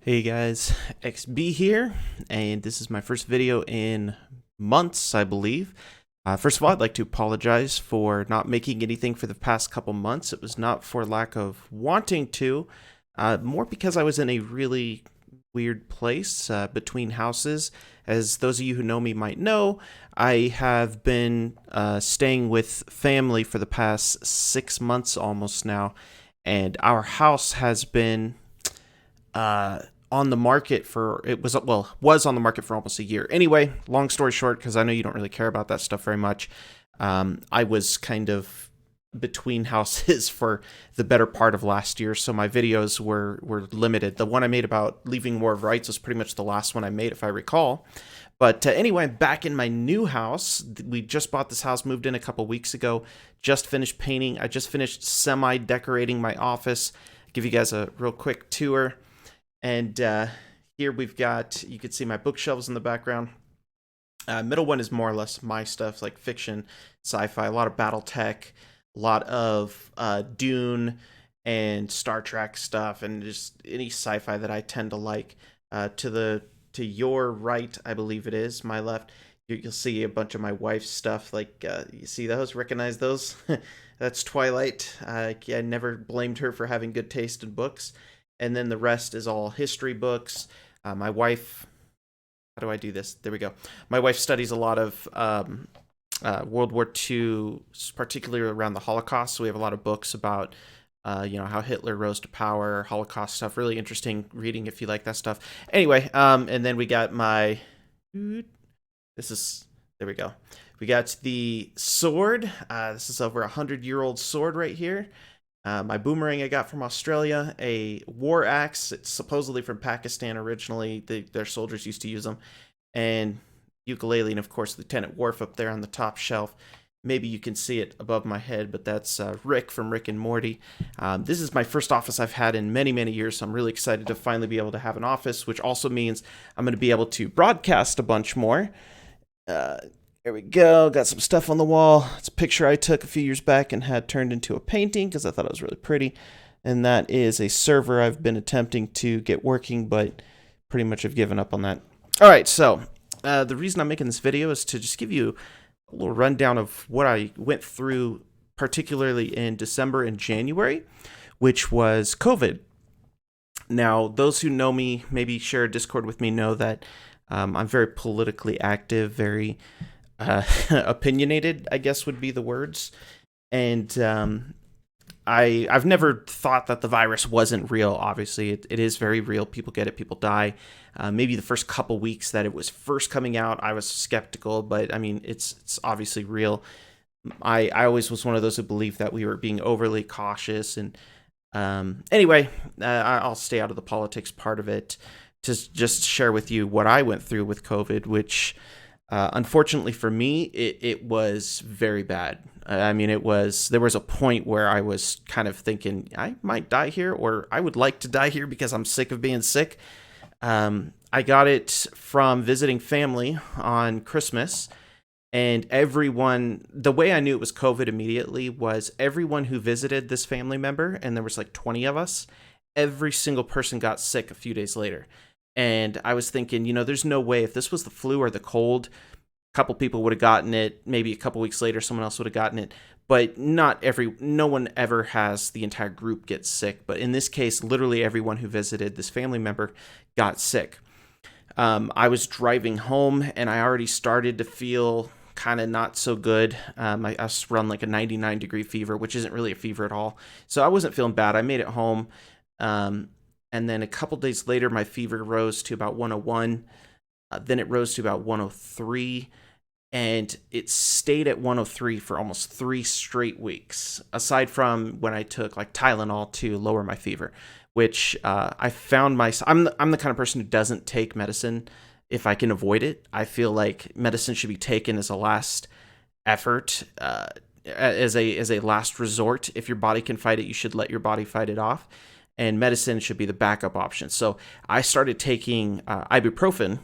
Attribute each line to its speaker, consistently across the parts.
Speaker 1: Hey guys, XB here, and this is my first video in months, I believe. First of all, I'd like to apologize for not making anything for the past couple months. It was not for lack of wanting to, more because I was in a really weird place between houses. As those of you who know me might know, I have been staying with family for the past 6 months almost now, and our house has been uh, on the market for was on the market for almost a year. Anyway, long story short, because I know you don't really care about that stuff very much, I was kind of between houses for the better part of last year, so my videos were limited. The one I made about leaving War of Rights was pretty much the last one I made, if I recall. But anyway, I'm back in my new house. We just bought this house, moved in a couple weeks ago, just finished painting. I just finished semi-decorating my office. Give you guys a real quick tour. And here we've got, you can see my bookshelves in the background. Middle one is more or less my stuff, like fiction, sci-fi, a lot of BattleTech, a lot of Dune and Star Trek stuff, and just any sci-fi that I tend to like. To your right, I believe it is, my left, you'll see a bunch of my wife's stuff. Like, you see those? Recognize those? That's Twilight. I never blamed her for having good taste in books. And then the rest is all history books. My wife, how do I do this? There we go. My wife studies a lot of World War II, particularly around the Holocaust. So we have a lot of books about, how Hitler rose to power, Holocaust stuff. Really interesting reading if you like that stuff. Anyway, and then we got there we go. We got the sword. This is over 100-year-old sword right here. My boomerang I got from Australia, a war axe. It's supposedly from Pakistan originally. Their soldiers used to use them. And ukulele, and of course Lieutenant Worf up there on the top shelf. Maybe you can see it above my head, but that's Rick from Rick and Morty. This is my first office I've had in many, many years, so I'm really excited to finally be able to have an office, which also means I'm going to be able to broadcast a bunch more. There we go. Got some stuff on the wall. It's a picture I took a few years back and had turned into a painting because I thought it was really pretty. And that is a server I've been attempting to get working, but pretty much have given up on that. All right, so the reason I'm making this video is to just give you a little rundown of what I went through, particularly in December and January, which was COVID. Now, those who know me, maybe share a Discord with me, know that I'm very politically active, very opinionated, I guess would be the words. And I've never thought that the virus wasn't real. Obviously, it is very real. People get it. People die. Maybe the first couple weeks that it was first coming out, I was skeptical, but I mean, it's obviously real. I always was one of those who believed that we were being overly cautious. And anyway, I'll stay out of the politics part of it to just share with you what I went through with COVID, which unfortunately for me, it was very bad. I mean, there was a point where I was kind of thinking I might die here, or I would like to die here because I'm sick of being sick. I got it from visiting family on Christmas, and the way I knew it was COVID immediately was everyone who visited this family member, and there was like 20 of us, every single person got sick a few days later. And I was thinking, there's no way if this was the flu or the cold, a couple people would have gotten it. Maybe a couple weeks later, someone else would have gotten it. But no one ever has the entire group get sick. But in this case, literally everyone who visited this family member got sick. I was driving home and I already started to feel kind of not so good. I run like a 99-degree fever, which isn't really a fever at all. So I wasn't feeling bad. I made it home. And then a couple days later, my fever rose to about 101. Then it rose to about 103. And it stayed at 103 for almost 3 straight weeks, aside from when I took like Tylenol to lower my fever, which I found I'm the kind of person who doesn't take medicine if I can avoid it. I feel like medicine should be taken as a last effort, as a last resort. If your body can fight it, you should let your body fight it off. And medicine should be the backup option. So I started taking ibuprofen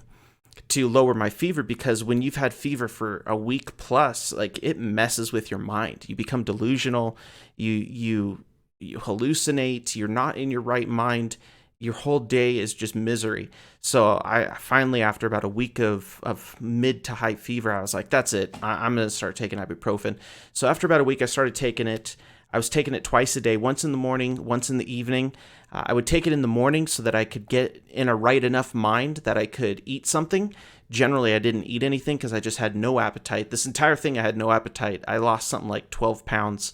Speaker 1: to lower my fever, because when you've had fever for a week plus, like, it messes with your mind. You become delusional. You hallucinate. You're not in your right mind. your whole day is just misery. So I finally, after about a week of mid to high fever, I was like, that's it. I'm going to start taking ibuprofen. So after about a week, I started taking it. I was taking it twice a day, once in the morning, once in the evening. I would take it in the morning so that I could get in a right enough mind that I could eat something. Generally, I didn't eat anything because I just had no appetite. This entire thing, I had no appetite. I lost something like 12 pounds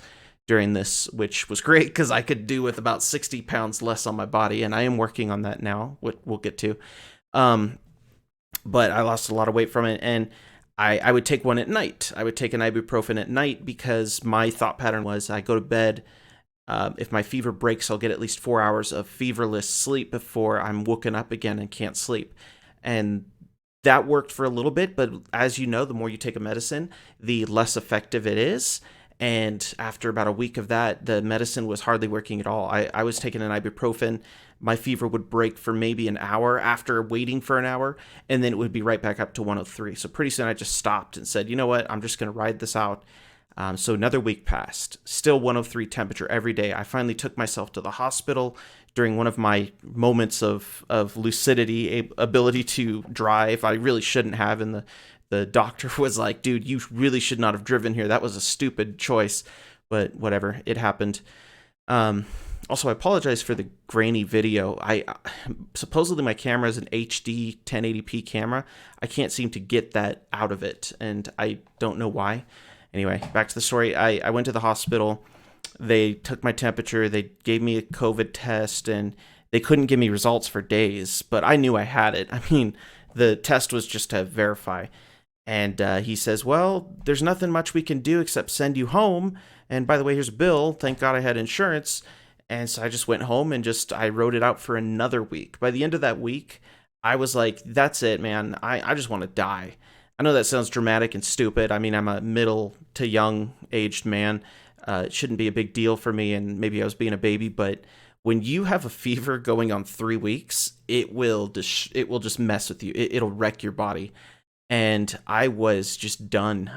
Speaker 1: during this, which was great because I could do with about 60 pounds less on my body, and I am working on that now, what we'll get to. But I lost a lot of weight from it, and I would take one at night. I would take an ibuprofen at night because my thought pattern was I go to bed. If my fever breaks, I'll get at least 4 hours of feverless sleep before I'm woken up again and can't sleep. And that worked for a little bit, but as you know, the more you take a medicine, the less effective it is. And after about a week of that, the medicine was hardly working at all. I was taking an ibuprofen. My fever would break for maybe an hour after waiting for an hour, and then it would be right back up to 103. So pretty soon I just stopped and said, you know what, I'm just going to ride this out. So another week passed, still 103 temperature every day. I finally took myself to the hospital during one of my moments of lucidity, ability to drive. I really shouldn't have, and the doctor was like, dude, you really should not have driven here. That was a stupid choice, but whatever, it happened. Also, I apologize for the grainy video. Supposedly my camera is an HD 1080p camera. I can't seem to get that out of it, and I don't know why. Anyway, back to the story. I went to the hospital. They took my temperature. They gave me a COVID test, and they couldn't give me results for days, but I knew I had it. I mean, the test was just to verify. And he says, well, there's nothing much we can do except send you home. And by the way, here's a bill. Thank God I had insurance. And so I just went home and I wrote it out for another week. By the end of that week, I was like, that's it, man. I just want to die. I know that sounds dramatic and stupid. I mean, I'm a middle to young aged man. It shouldn't be a big deal for me, and maybe I was being a baby, but when you have a fever going on 3 weeks, it will just mess with you. It'll wreck your body. And I was just done.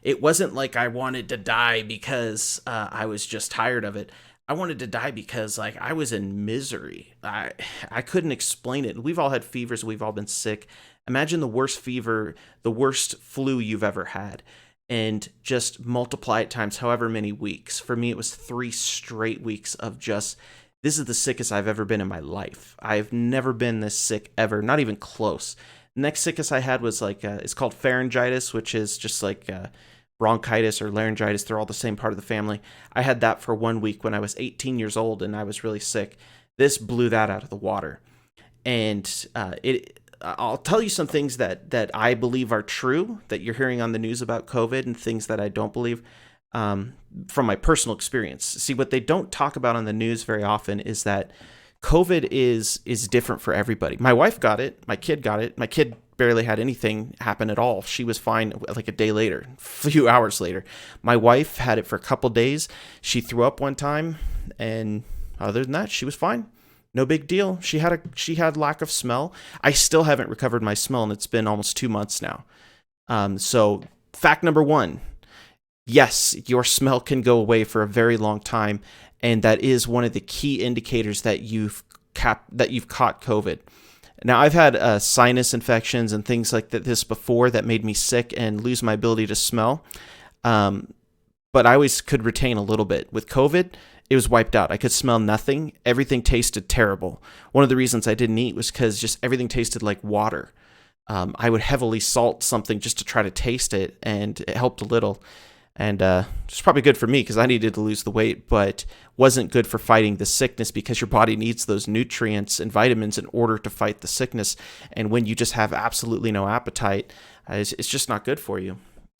Speaker 1: It wasn't like I wanted to die because I was just tired of it. I wanted to die because like I was in misery. I couldn't explain it. We've all had fevers. We've all been sick. Imagine the worst fever, the worst flu you've ever had, and just multiply it times however many weeks. For me, it was 3 straight weeks of just, this is the sickest I've ever been in my life. I've never been this sick ever, not even close. Next sickest I had was like, it's called pharyngitis, which is just like bronchitis or laryngitis. They're all the same part of the family. I had that for 1 week when I was 18 years old and I was really sick. This blew that out of the water. And I'll tell you some things that I believe are true that you're hearing on the news about COVID, and things that I don't believe from my personal experience. See, what they don't talk about on the news very often is that COVID is different for everybody. My wife got it. My kid got it. My kid barely had anything happen at all. She was fine like a day later, a few hours later. My wife had it for a couple days. She threw up one time, and other than that, she was fine. No big deal. She had lack of smell. I still haven't recovered my smell, and it's been almost 2 months now. So fact number 1, yes, your smell can go away for a very long time, and that is one of the key indicators that you've caught COVID. Now, I've had sinus infections and things like this before that made me sick and lose my ability to smell, but I always could retain a little bit. With COVID, it was wiped out. I could smell nothing. Everything tasted terrible. One of the reasons I didn't eat was because just everything tasted like water. I would heavily salt something just to try to taste it, and it helped a little. And it's probably good for me because I needed to lose the weight, but wasn't good for fighting the sickness because your body needs those nutrients and vitamins in order to fight the sickness. And when you just have absolutely no appetite, it's just not good for you.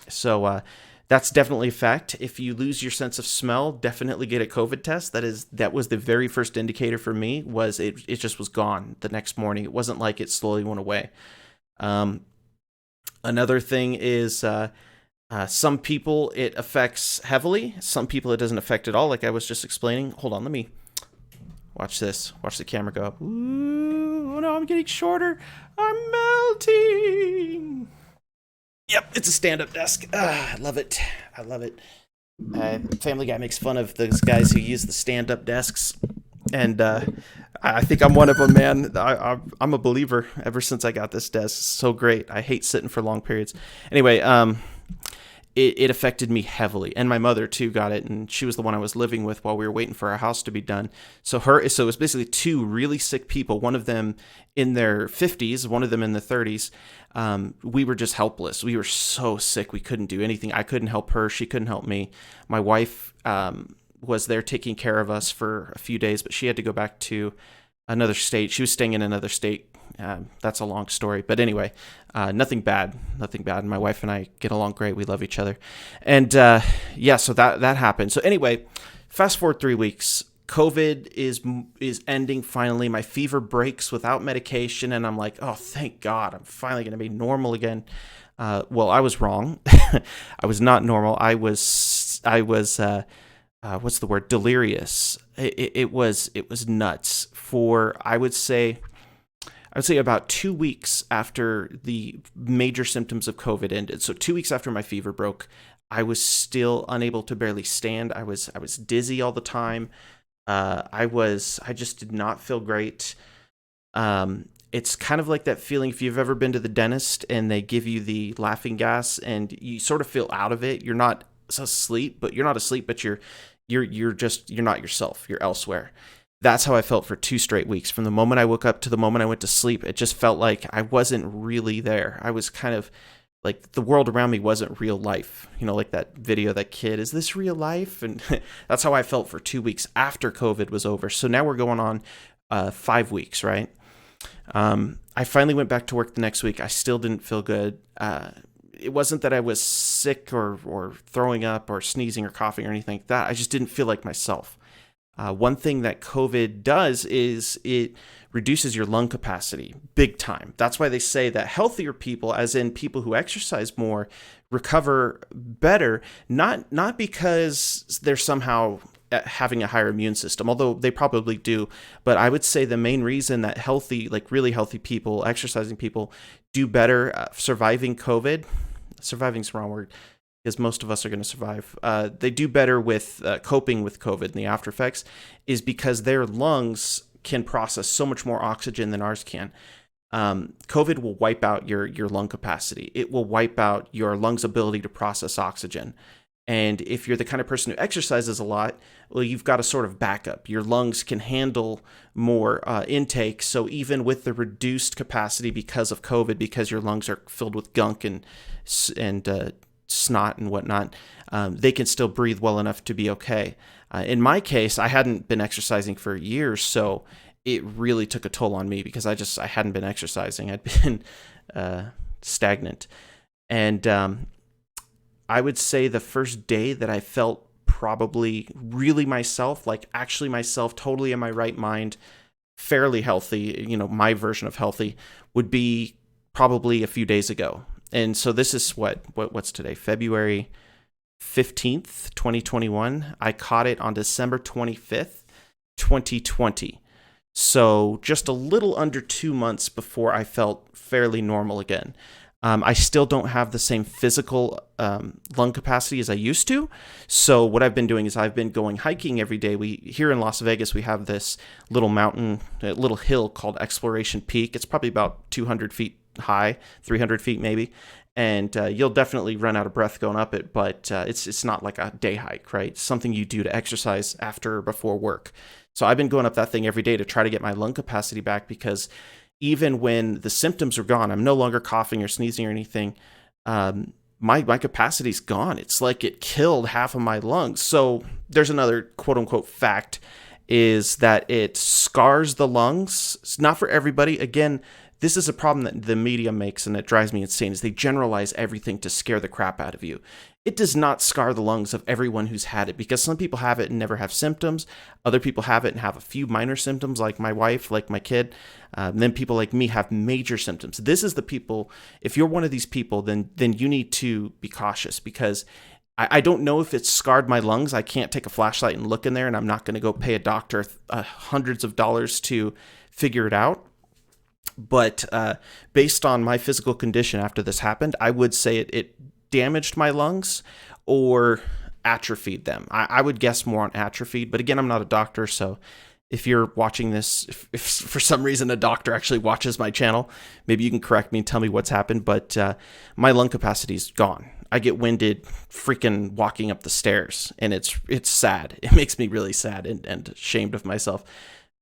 Speaker 1: So that's definitely a fact. If you lose your sense of smell, definitely get a COVID test. That was the very first indicator for me. Was it just was gone the next morning. It wasn't like it slowly went away. Another thing is some people it affects heavily. Some people it doesn't affect at all, like I was just explaining. Hold on, let me watch this. Watch the camera go up. Ooh, no, I'm getting shorter. I'm melting. Yep, it's a stand-up desk. I love it. I love it. Family Guy makes fun of those guys who use the stand-up desks. And I think I'm one of them, man. I'm a believer ever since I got this desk. It's so great. I hate sitting for long periods. Anyway, it affected me heavily, and my mother too got it, and she was the one I was living with while we were waiting for our house to be done. So it was basically two really sick people, one of them in their 50s, one of them in the 30s. We were just helpless. We were so sick we couldn't do anything. I couldn't help her, she couldn't help me. My wife was there taking care of us for a few days, but she had to go back to another state. She was staying in another state. That's a long story, but anyway, nothing bad. My wife and I get along great. We love each other, and so that happened. So anyway, fast forward 3 weeks. COVID is ending finally. My fever breaks without medication, and I'm like, oh, thank God, I'm finally going to be normal again. Well, I was wrong. I was not normal. I was what's the word? Delirious. It was nuts for, I would say about 2 weeks after the major symptoms of COVID ended. So 2 weeks after my fever broke, I was still unable to barely stand. I was dizzy all the time. I just did not feel great. It's kind of like that feeling if you've ever been to the dentist and they give you the laughing gas and you sort of feel out of it. You're not asleep, but you're not yourself. You're elsewhere. That's how I felt for 2 straight weeks. From the moment I woke up to the moment I went to sleep, it just felt like I wasn't really there. I was kind of like the world around me wasn't real life. You know, like that video, that kid, is this real life? And that's how I felt for 2 weeks after COVID was over. So now we're going on 5 weeks, right? I finally went back to work the next week. I still didn't feel good. It wasn't that I was sick or throwing up or sneezing or coughing or anything like that. I just didn't feel like myself. One thing that COVID does is it reduces your lung capacity big time. That's why they say that healthier people, as in people who exercise more, recover better, not because they're somehow having a higher immune system, although they probably do. But I would say the main reason that really healthy people, exercising people, do better surviving COVID, surviving's the wrong word, because most of us are going to survive. They do better with coping with COVID and the after effects, is because their lungs can process so much more oxygen than ours can. COVID will wipe out your lung capacity. It will wipe out your lungs' ability to process oxygen. And if you're the kind of person who exercises a lot, well, you've got a sort of backup. Your lungs can handle more intake. So even with the reduced capacity because of COVID, because your lungs are filled with gunk and snot and whatnot, they can still breathe well enough to be okay. In my case, I hadn't been exercising for years, so it really took a toll on me because I hadn't been exercising. I'd been stagnant. And I would say the first day that I felt probably really myself, like actually myself, totally in my right mind, fairly healthy, my version of healthy, would be probably a few days ago. And so this is what's today, February 15th, 2021. I caught it on December 25th, 2020. So just a little under 2 months before I felt fairly normal again. I still don't have the same physical lung capacity as I used to. So what I've been doing is I've been going hiking every day. Here in Las Vegas, we have this little little hill called Exploration Peak. It's probably about 200 feet high, 300 feet maybe. And you'll definitely run out of breath going up it, but it's not like a day hike, right? It's something you do to exercise after or before work. So I've been going up that thing every day to try to get my lung capacity back, because even when the symptoms are gone, I'm no longer coughing or sneezing or anything, my capacity's gone. It's like it killed half of my lungs. So there's another quote unquote fact, is that it scars the lungs. It's not for everybody. Again, this is a problem that the media makes, and it drives me insane, is they generalize everything to scare the crap out of you. It does not scar the lungs of everyone who's had it, because some people have it and never have symptoms. Other people have it and have a few minor symptoms, like my wife, like my kid. Then people like me have major symptoms. This is the people, if you're one of these people, then you need to be cautious, because I don't know if it's scarred my lungs. I can't take a flashlight and look in there, and I'm not going to go pay a doctor hundreds of dollars to figure it out. But based on my physical condition after this happened, I would say it damaged my lungs or atrophied them. I would guess more on atrophied, but again, I'm not a doctor, so If you're watching this, if for some reason a doctor actually watches my channel, maybe you can correct me and tell me what's happened. But my lung capacity is gone. I get winded freaking walking up the stairs, and it's sad. It makes me really sad and ashamed of myself,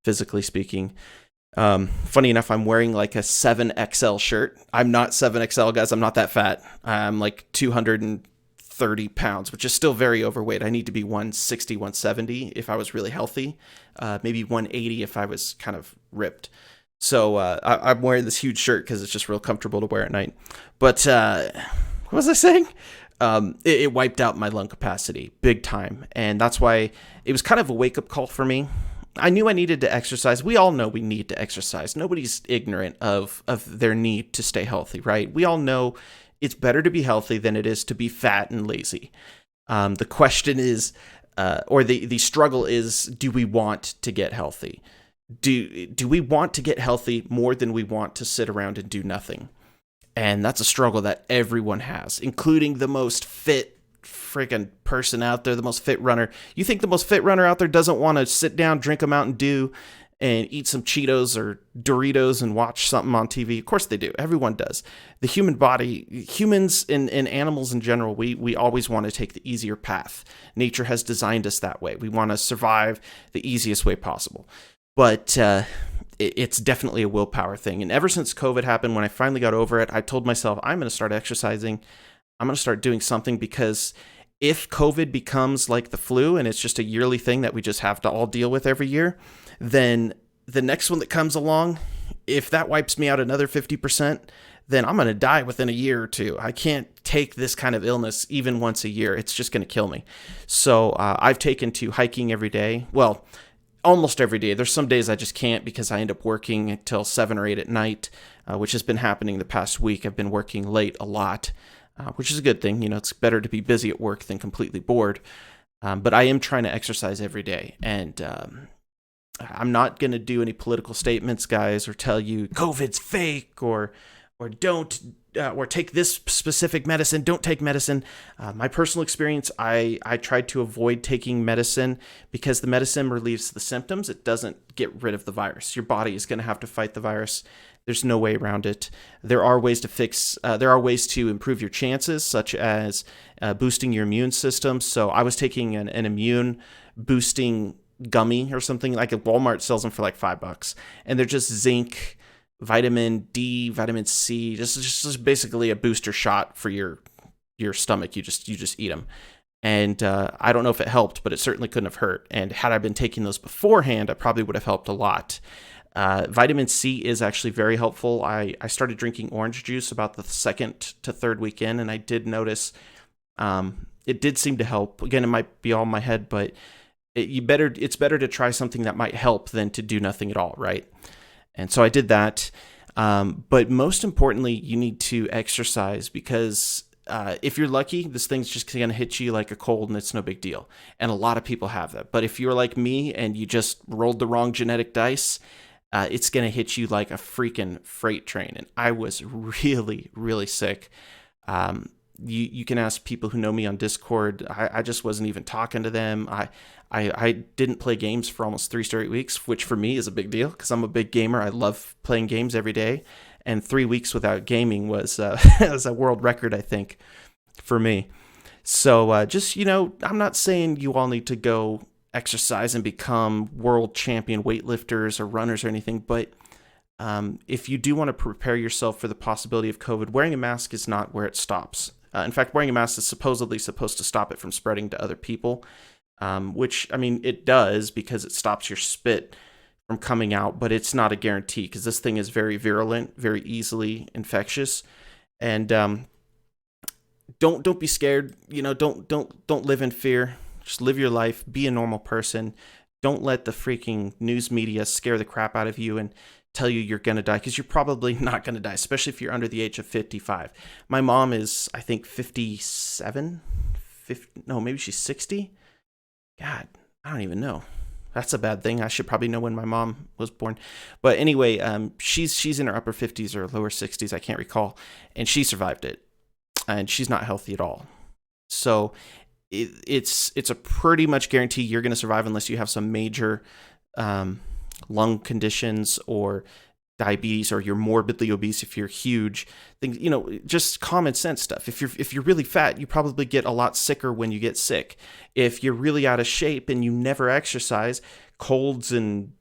Speaker 1: physically speaking. Funny enough, I'm wearing like a 7XL shirt. I'm not 7XL, guys. I'm not that fat. I'm like 230 pounds, which is still very overweight. I need to be 160, 170 if I was really healthy. Maybe 180 if I was kind of ripped. So I'm wearing this huge shirt because it's just real comfortable to wear at night. But what was I saying? It wiped out my lung capacity big time. And that's why it was kind of a wake-up call for me. I knew I needed to exercise. We all know we need to exercise. Nobody's ignorant of their need to stay healthy, right? We all know it's better to be healthy than it is to be fat and lazy. The question is, or the struggle is, do we want to get healthy? Do we want to get healthy more than we want to sit around and do nothing? And that's a struggle that everyone has, including the most fit freaking person out there, the most fit runner. You think the most fit runner out there doesn't want to sit down, drink a Mountain Dew, and eat some Cheetos or Doritos and watch something on TV? Of course they do. Everyone does. The human body, humans and animals in general, we always want to take the easier path. Nature has designed us that way. We want to survive the easiest way possible. But it's definitely a willpower thing. And ever since COVID happened, when I finally got over it, I told myself, I'm going to start exercising. I'm going to start doing something, because if COVID becomes like the flu and it's just a yearly thing that we just have to all deal with every year, then the next one that comes along, if that wipes me out another 50%, then I'm going to die within a year or two. I can't take this kind of illness even once a year. It's just going to kill me. So I've taken to hiking every day. Well, almost every day. There's some days I just can't because I end up working until 7 or 8 at night, which has been happening the past week. I've been working late a lot. Which is a good thing. You know, it's better to be busy at work than completely bored. But I am trying to exercise every day. And I'm not going to do any political statements, guys, or tell you COVID's fake or don't, or take this specific medicine. Don't take medicine. My personal experience, I tried to avoid taking medicine because the medicine relieves the symptoms. It doesn't get rid of the virus. Your body is going to have to fight the virus. There's no way around it. There are ways to improve your chances, such as boosting your immune system. So I was taking an immune boosting gummy or something, like Walmart sells them for like $5. And they're just zinc, vitamin D, vitamin C, just basically a booster shot for your stomach. You just eat them. And I don't know if it helped, but it certainly couldn't have hurt. And had I been taking those beforehand, I probably would have helped a lot. Vitamin C is actually very helpful. I started drinking orange juice about the 2nd to 3rd weekend, and I did notice it did seem to help. Again, it might be all in my head, but it's better to try something that might help than to do nothing at all, right? And so I did that. But most importantly, you need to exercise, because if you're lucky, this thing's just going to hit you like a cold and it's no big deal. And a lot of people have that. But if you're like me and you just rolled the wrong genetic dice, it's going to hit you like a freaking freight train. And I was really, really sick. You can ask people who know me on Discord. I just wasn't even talking to them. I didn't play games for almost 3 straight weeks, which for me is a big deal because I'm a big gamer. I love playing games every day. And 3 weeks without gaming was was a world record, I think, for me. So just, I'm not saying you all need to go exercise and become world champion weightlifters or runners or anything, but if you do want to prepare yourself for the possibility of COVID, wearing a mask is not where it stops. In fact, wearing a mask is supposedly supposed to stop it from spreading to other people, which, it does, because it stops your spit from coming out, but it's not a guarantee, because this thing is very virulent, very easily infectious. And don't be scared. Don't live in fear. Just live your life. Be a normal person. Don't let the freaking news media scare the crap out of you and tell you you're going to die, because you're probably not going to die, especially if you're under the age of 55. My mom is, I think, 57, maybe she's 60. God, I don't even know. That's a bad thing. I should probably know when my mom was born. But anyway, she's in her upper 50s or lower 60s, I can't recall, and she survived it. And she's not healthy at all. So it's a pretty much guarantee you're going to survive unless you have some major um, lung conditions or diabetes, or you're morbidly obese if you're huge, things, just common sense stuff. If you're really fat, you probably get a lot sicker when you get sick. If you're really out of shape and you never exercise, colds and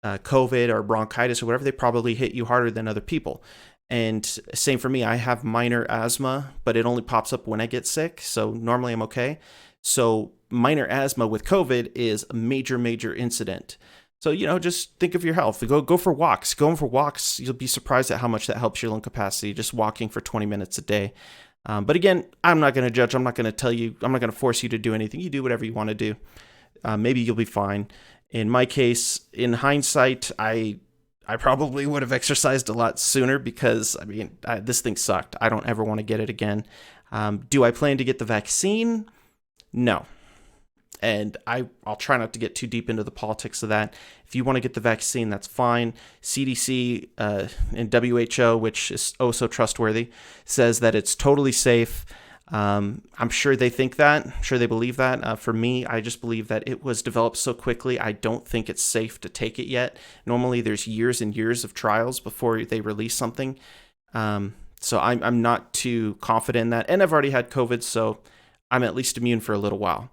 Speaker 1: COVID or bronchitis or whatever, they probably hit you harder than other people. And same for me. I have minor asthma, but it only pops up when I get sick. So normally I'm okay. So minor asthma with COVID is a major, major incident. So, just think of your health. Go for walks. Going for walks, you'll be surprised at how much that helps your lung capacity, just walking for 20 minutes a day. But again, I'm not going to judge. I'm not going to tell you. I'm not going to force you to do anything. You do whatever you want to do. Maybe you'll be fine. In my case, in hindsight, I probably would have exercised a lot sooner because, this thing sucked. I don't ever want to get it again. Do I plan to get the vaccine? No. And I'll try not to get too deep into the politics of that. If you want to get the vaccine, that's fine. CDC and WHO, which is oh so trustworthy, says that it's totally safe. I'm sure they think that. I'm sure they believe that. For me, I just believe that it was developed so quickly, I don't think it's safe to take it yet. Normally, there's years and years of trials before they release something. So I'm not too confident in that. And I've already had COVID, so I'm at least immune for a little while.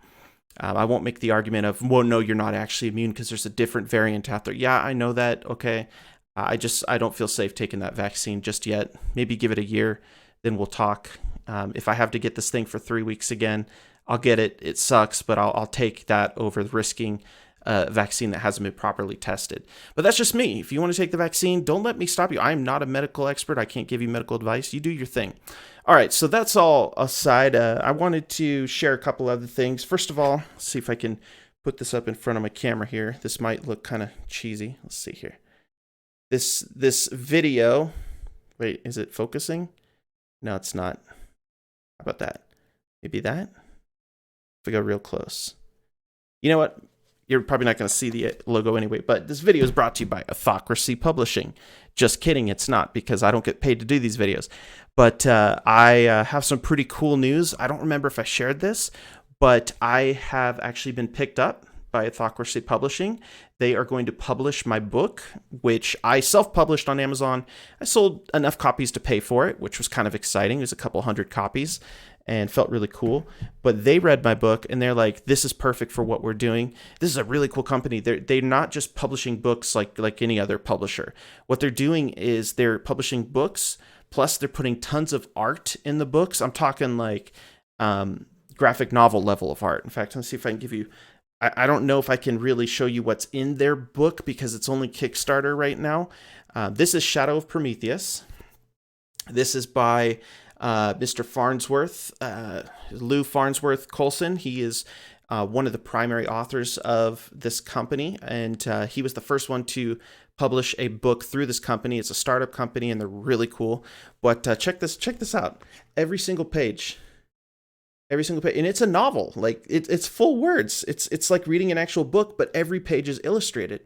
Speaker 1: I won't make the argument of, well, no, you're not actually immune because there's a different variant out there. Yeah, I know that. Okay. I don't feel safe taking that vaccine just yet. Maybe give it a year, then we'll talk. If I have to get this thing for 3 weeks again, I'll get it. It sucks, but I'll take that over risking a vaccine that hasn't been properly tested. But that's just me. If you want to take the vaccine, don't let me stop you. I'm not a medical expert. I can't give you medical advice. You do your thing. All right, so that's all aside. I wanted to share a couple other things. First of all, let's see if I can put this up in front of my camera here. This might look kind of cheesy. Let's see here. This video, wait, is it focusing? No, it's not. How about that? Maybe that? If we go real close. You know what? You're probably not going to see the logo anyway, but this video is brought to you by Autocracy Publishing. Just kidding, it's not, because I don't get paid to do these videos. But I have some pretty cool news. I don't remember if I shared this, but I have actually been picked up by Autocracy Publishing. They are going to publish my book, which I self-published on Amazon. I sold enough copies to pay for it, which was kind of exciting. It was a couple hundred copies and felt really cool. But they read my book and they're like, this is perfect for what we're doing. This is a really cool company. They're not just publishing books like any other publisher. What they're doing is they're publishing books, plus they're putting tons of art in the books. I'm talking like graphic novel level of art. In fact, let's see if I can give you, I don't know if I can really show you what's in their book because it's only Kickstarter right now. This is Shadow of Prometheus. This is by Mr. Farnsworth, Lou Farnsworth Coulson. He is one of the primary authors of this company, and he was the first one to publish a book through this company. It's a startup company, and they're really cool. But check this out. Every single page, and it's a novel. Like it's full words. It's like reading an actual book, but every page is illustrated.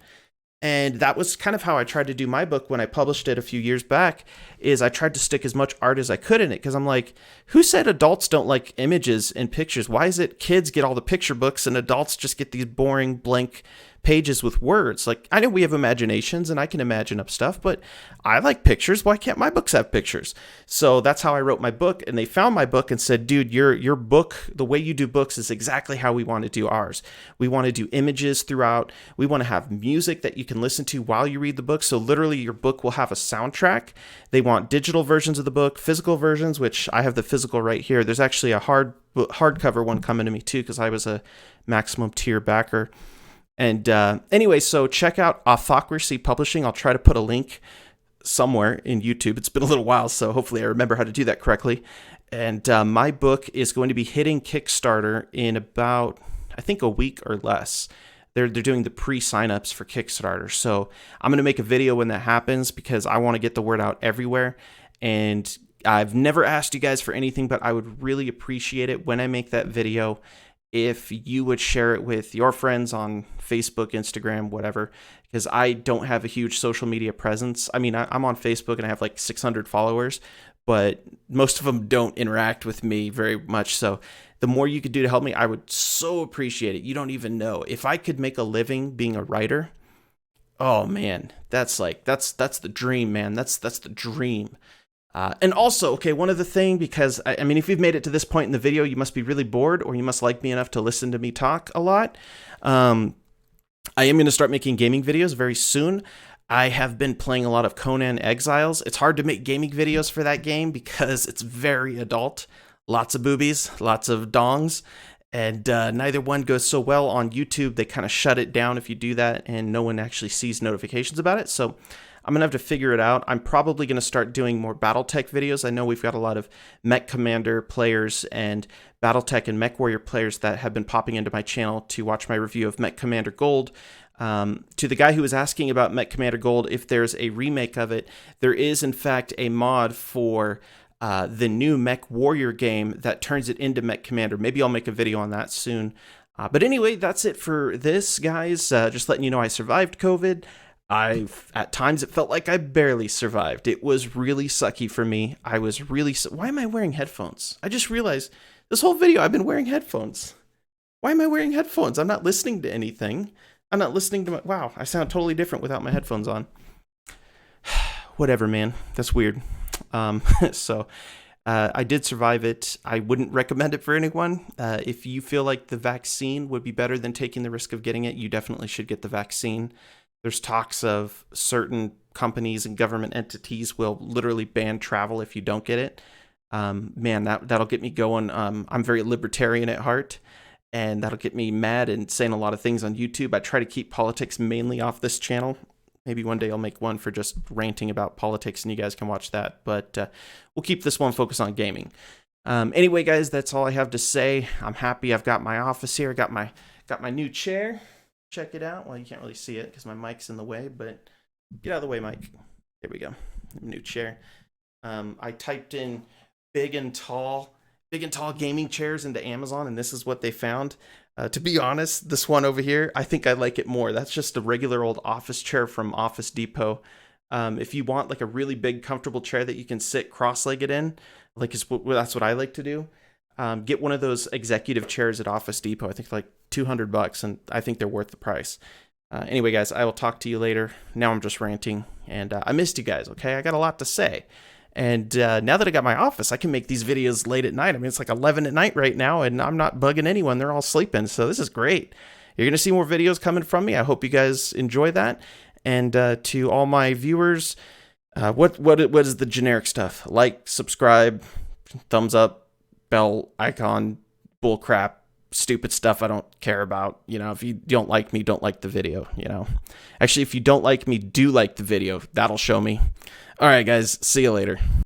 Speaker 1: And that was kind of how I tried to do my book when I published it a few years back, is I tried to stick as much art as I could in it. Because I'm like, who said adults don't like images and pictures? Why is it kids get all the picture books and adults just get these boring blank pages with words? Like, I know we have imaginations and I can imagine up stuff, but I like pictures. Why can't my books have pictures? So that's how I wrote my book. And they found my book and said, dude, your book, the way you do books is exactly how we want to do ours. We want to do images throughout. We want to have music that you can listen to while you read the book. So literally your book will have a soundtrack. They want digital versions of the book, physical versions, which I have the physical right here. There's actually a hardcover one coming to me too, because I was a maximum tier backer. And anyway, so check out Autocracy Publishing. I'll try to put a link somewhere in YouTube. It's been a little while, so hopefully I remember how to do that correctly. And my book is going to be hitting Kickstarter in about, I think, a week or less. They're doing the pre-signups for Kickstarter. So I'm going to make a video when that happens because I want to get the word out everywhere. And I've never asked you guys for anything, but I would really appreciate it when I make that video if you would share it with your friends on Facebook, Instagram, whatever, because I don't have a huge social media presence. I mean, I'm on Facebook and I have like 600 followers, but most of them don't interact with me very much. So the more you could do to help me, I would so appreciate it. You don't even know. If I could make a living being a writer, oh man, that's the dream, man. That's the dream. And also, okay, one other thing, because I mean, if you've made it to this point in the video, you must be really bored, or you must like me enough to listen to me talk a lot. I am going to start making gaming videos very soon. I have been playing a lot of Conan Exiles. It's hard to make gaming videos for that game because it's very adult. Lots of boobies, lots of dongs, and neither one goes so well on YouTube. They kind of shut it down if you do that, and no one actually sees notifications about it. So I'm going to have to figure it out. I'm probably going to start doing more Battletech videos. I know we've got a lot of Mech Commander players and Battletech and Mech Warrior players that have been popping into my channel to watch my review of Mech Commander Gold. To the guy who was asking about Mech Commander Gold, if there's a remake of it, there is in fact a mod for the new Mech Warrior game that turns it into Mech Commander. Maybe I'll make a video on that soon. But anyway, that's it for this, guys. Just letting you know I survived COVID. At times it felt like I barely survived. It was really sucky for me. I was really... Why am I wearing headphones? I just realized this whole video I've been wearing headphones. Why am I wearing headphones? I'm not listening to anything. I'm not listening to my... Wow, I sound totally different without my headphones on. Whatever, man. That's weird. I did survive it. I wouldn't recommend it for anyone. If you feel like the vaccine would be better than taking the risk of getting it, you definitely should get the vaccine. There's talks of certain companies and government entities will literally ban travel if you don't get it. Man, that'll get me going. I'm very libertarian at heart, and that'll get me mad and saying a lot of things on YouTube. I try to keep politics mainly off this channel. Maybe one day I'll make one for just ranting about politics, and you guys can watch that. But we'll keep this one focused on gaming. Anyway, guys, that's all I have to say. I'm happy I've got my office here. I got my new chair. Check it out. Well, you can't really see it because my mic's in the way, but get out of the way, Mike. There we go. New chair. I typed in big and tall gaming chairs into Amazon, and this is what they found. To be honest, this one over here, I think I like it more. That's just a regular old office chair from Office Depot. If you want like a really big, comfortable chair that you can sit cross-legged in, that's what I like to do. Get one of those executive chairs at Office Depot. I think like $200, and I think they're worth the price. Anyway, guys, I will talk to you later. Now I'm just ranting, and I missed you guys, okay? I got a lot to say. And now that I got my office, I can make these videos late at night. I mean, it's like 11 at night right now, and I'm not bugging anyone. They're all sleeping, so this is great. You're going to see more videos coming from me. I hope you guys enjoy that. And to all my viewers, what is the generic stuff? Like, subscribe, thumbs up, bell icon, bullcrap, stupid stuff I don't care about. You know, if you don't like me, don't like the video, you know. Actually, if you don't like me, do like the video. That'll show me. All right, guys, see you later.